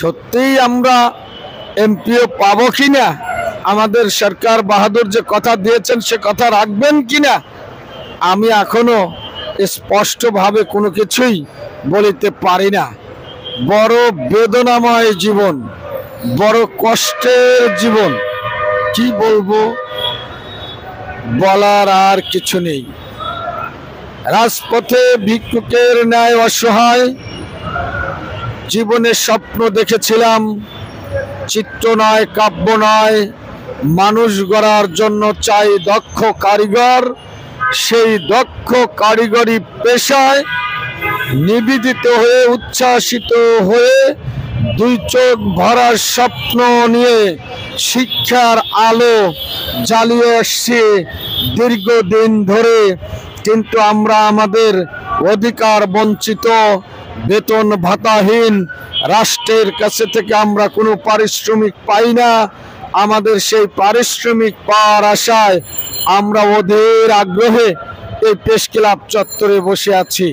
সত্যিই আমরা এমপিও পাবো কিনা, আমাদের সরকার বাহাদুর যে কথা দিয়েছেন সে কথা রাখবেন কিনা, আমি এখনো স্পষ্টভাবে কোনো কিছুই বলিতে পারি না। বড় বেদনাময় জীবন, বড় কষ্টের জীবন, কি বলবো, বলার আর কিছু নেই। রাজপথে ভিক্ষুকের ন্যায় অসহায় জীবনের স্বপ্ন দেখেছিলাম, চিত্র নয়, কাব্য নয়, মানুষ গড়ার জন্য চাই দক্ষ কারিগর। সেই দক্ষ কারিগরি পেশায় নিবেদিত হয়ে, উচ্ছ্বাসিত হয়ে, দুই চোখ ভরার স্বপ্ন নিয়ে শিক্ষার আলো জ্বালিয়ে আসছে দীর্ঘদিন ধরে। কিন্তু আমরা আমাদের অধিকার বঞ্চিত, বেতন ভাতাহীন, রাষ্ট্রের কাছে থেকে আমরা কোনো পারিশ্রমিক পাই না। আমাদের সেই পারিশ্রমিক পাওয়ার আশায় আমরা অধীর আগ্রহে এই প্রেস ক্লাব চত্বরে বসে আছি।